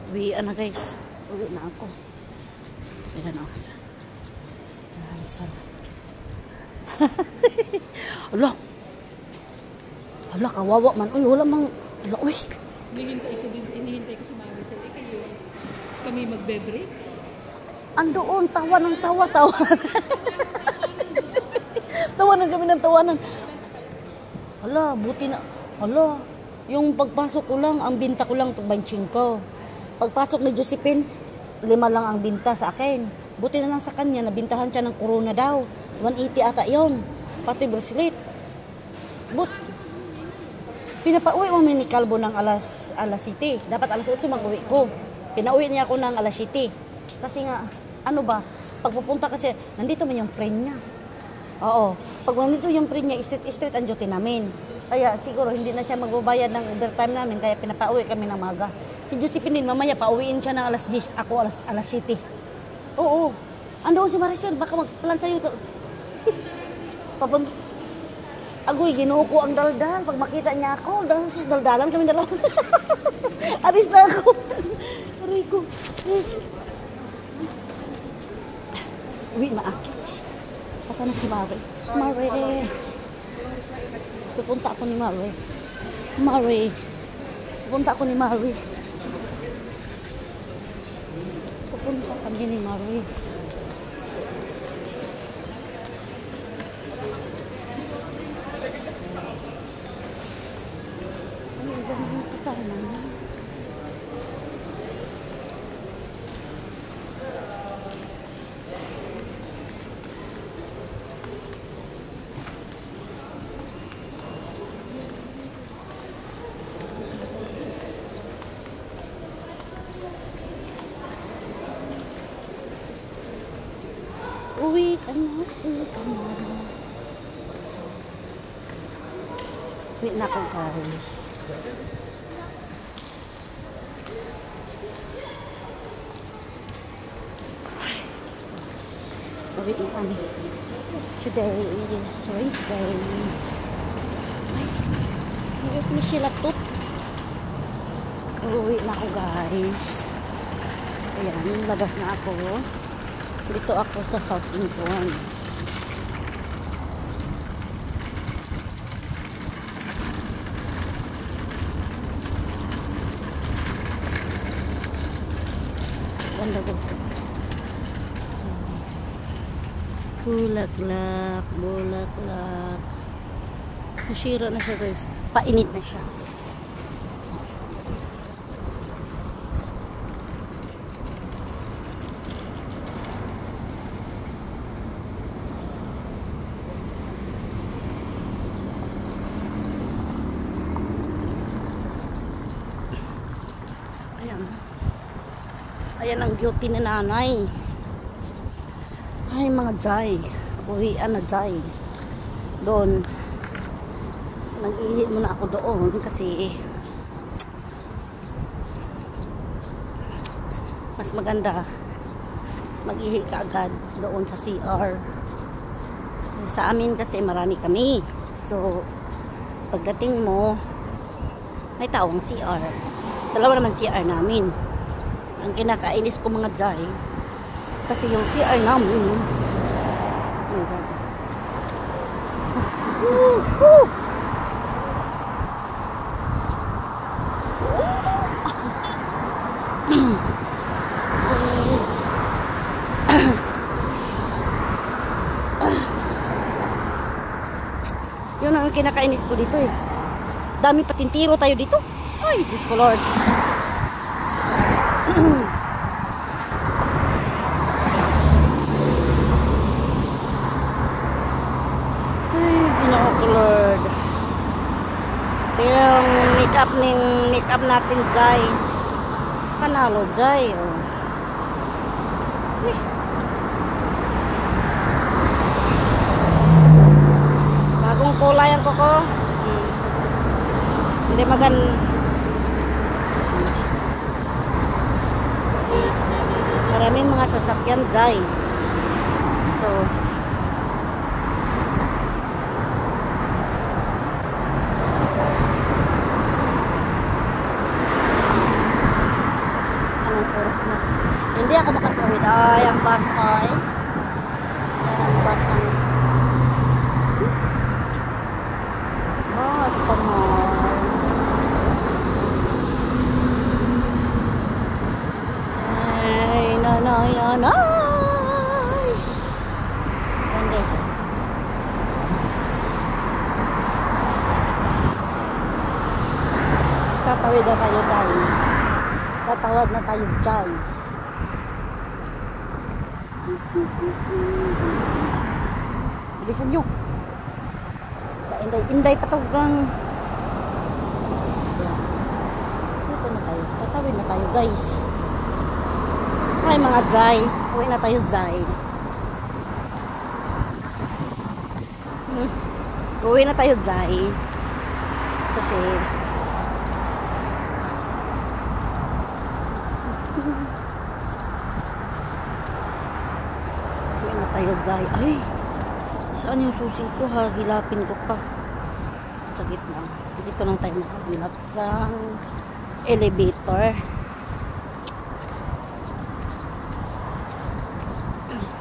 Uwi na guys. Uwi na ako. Ayan ako sa. Ayan sa. Ala. Ala, kawawa man. Uy, wala mang. Ala, uy. Hinihintay ko si Mami Sir. Kayo, kami magbe-break. Andoon, tawa ng tawa. Tawanan kami ng tawanan. Ala, buti na. Ala, yung pagpasok ko lang, ang binta ko lang 25. Pagpasok ni Josephine, 5 lang ang binta sa akin. Buti na lang sa kanya, nabintahan siya ng corona daw. 180 ata yon, pati bracelet. Pinapauwi mo ni Calvo ng alas 7. Dapat alas 8 mag-uwi ko. Pinauwi niya ako ng alas 7. Kasi nga, ano ba, pagpupunta kasi, nandito man yung friend niya. Oo, pag nandito yung friend niya, straight ang duty namin. Kaya siguro hindi na siya magbabayad ng overtime namin, kaya pinapauwi kami ng maga. Si Josephine din, mamaya pauwiin siya ng alas 10, ako alas 7. Oo, andoon si Maricel, baka magplan sa'yo. Agoy, ginoo ko ang daldal. Pag makita niya ako, daldalan kami dalawa. Aris na ako. Aray ko. Uwi na ako. Kasama si Mare. Mare. Pupunta ako ni Mare. Mare. Pupunta ako ni Mare. Pupunta kami ni Mare. Ay, ganun kasama niya. Uwi ka na, uwi ka na. Uwi na ako guys. Uwi na kami. Today is Wednesday. Ay, hirap ni sila tot. Uwi na ako guys. Ayan, lagas na ako. Dito ako sa South Influence. Ganda guys. Bulaklak, bulaklak. Nasira na siya guys. Painit na siya. Ayan ang beauty ni nanay. Ay mga jay. Uwian na jay. Doon. Nag-ihi muna ako doon kasi mas maganda mag-ihi ka agad doon sa CR. Kasi sa amin kasi marami kami. So pagdating mo may tawang CR. Dalawa naman CR namin. Ang kinakainis ko mga jay kasi yung CR namin oh my God. Yun ang kinakainis ko dito eh. Dami patintiro tayo dito. Ay, Diyos ko Lord. Ay, Ginoo ko Lord. Pero yung make-up natin jay. Panalo jay. Oh. Bagong kulay ang koko. Hindi maganda. Maraming mga sasakyan jay. So Ay, ang bus ay. Ang bus ng bus, come on. Ay, nanay, nanay. Ayan guys. Tatawid na tayo guys. Tatawad na tayo guys. Bilisan nyo. Inday patugang. Dito na tayo. Tatawid na tayo guys. Ay mga Zay. Uwi na tayo Zay. Uwi na tayo Zay. Kasi uwi na tayo Zay. Ay, saan yung susi ko ha? Gilapin ko pa. Sa gitna. Dito lang tayo makagilap sa elevator.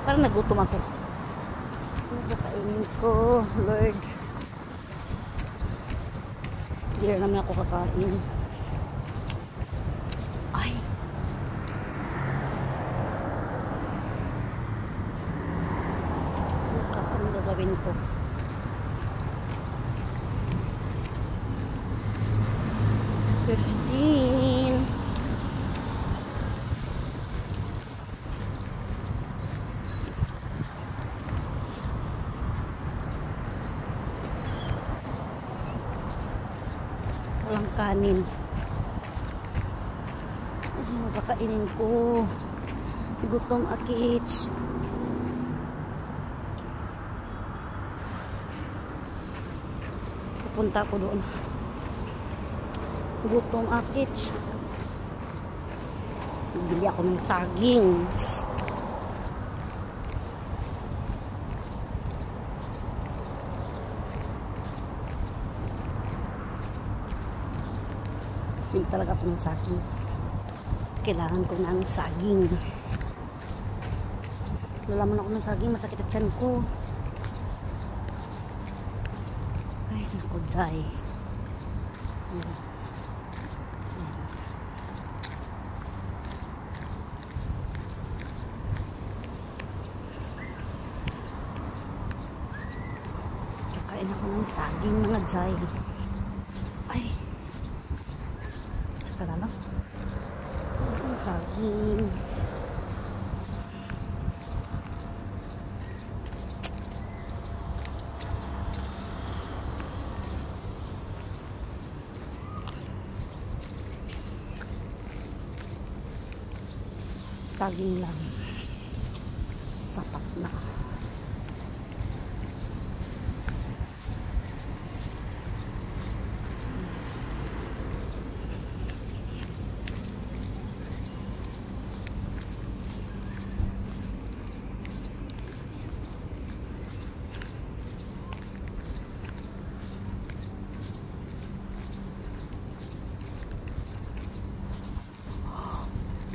Parang nagutom ako. Ano kakainin ko? Lord. Hindi na naman ako kakain. Ay. Bukas ang gagawin ko. Walang kanin. Ay, kakainin ko. Gutom akits. Pupunta ako doon. Gutom akits. Bili ako ng saging. Bili talaga ako ng saging. Kailangan ko ng saging. Lalaman ako ng saging, masakit at tiyan ko. Ay, naku, Zay. Ayan. Kakain ako ng saging, mga Zay. Ay. Saka na lang. Saging. Saging lang. Sapat na.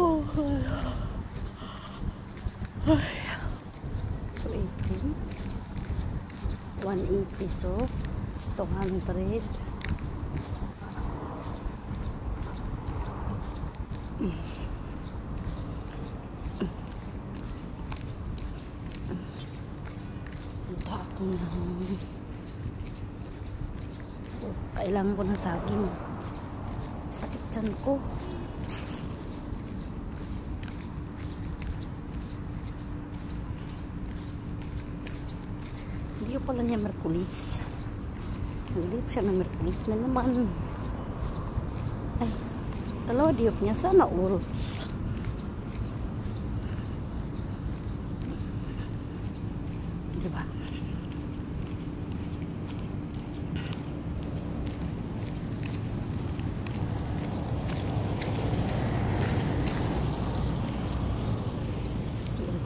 Oh, so 18 180 so 200 punta ako ng kailangan ko ng saging, sakit tiyan ko. Hindi ko pala niya Merkulis. Hindi po siya na Merkulis na naman. Ay, dalawa diop niya. Sana uros. Diba?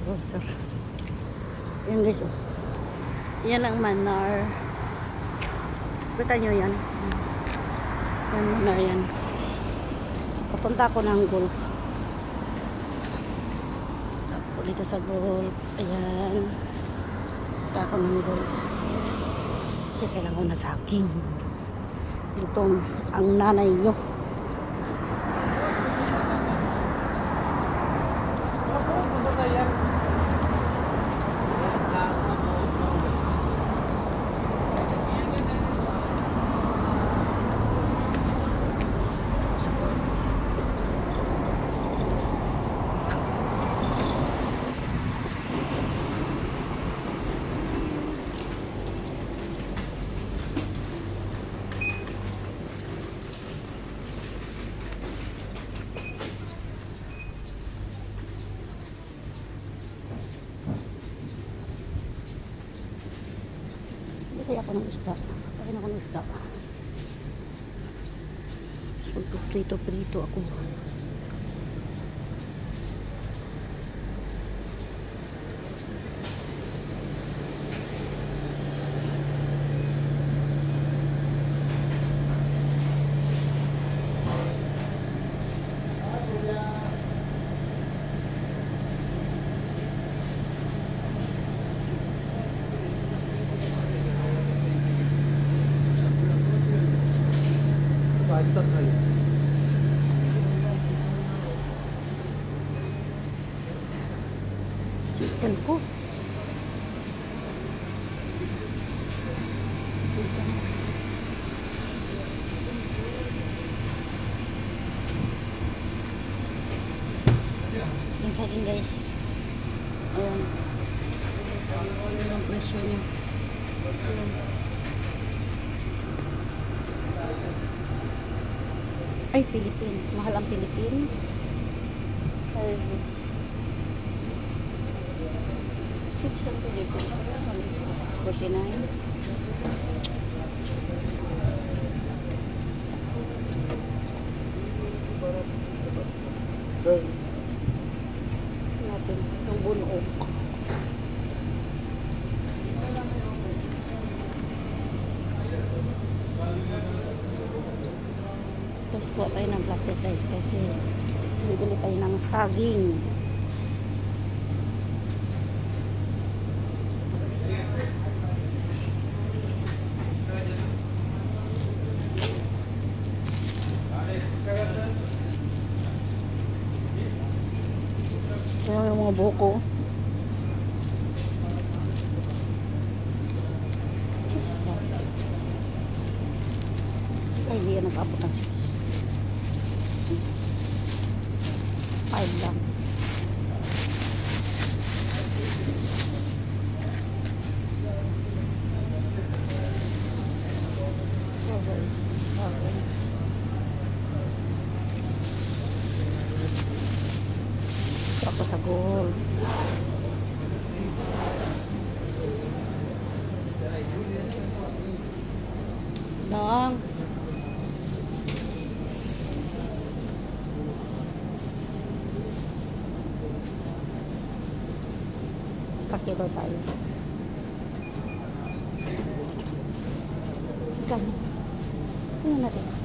Grocer. Yan guys, oh. Yan ang Manar. Kita nyo yan. Yan, Manar yan. Papunta ako ng Gulf. Tapos, dito sa gold. Ayan. Punta ako ng gold. Kasi kailangan ko na saging. Itong ang nanay nyo. Kaya ako ng isda. Kaya ako ng isda. Prito-prito ako. Diyan po. Yung saging guys. Ayan. Ayan ang presyo niya. Ay, Philippines. Mahal ang Philippines. What is this? 649. Natin yung bunog. Tapos kuha tayo ng plastic guys kasi bibili tayo ng saging. Ayan yung mga buko. 6 ba? Ay, hindi yan nag-abot ng 6. 5 lang. Okay. Okay. Ako sa gold. Dang. Kakilo tayo. Ikan. Tingnan natin.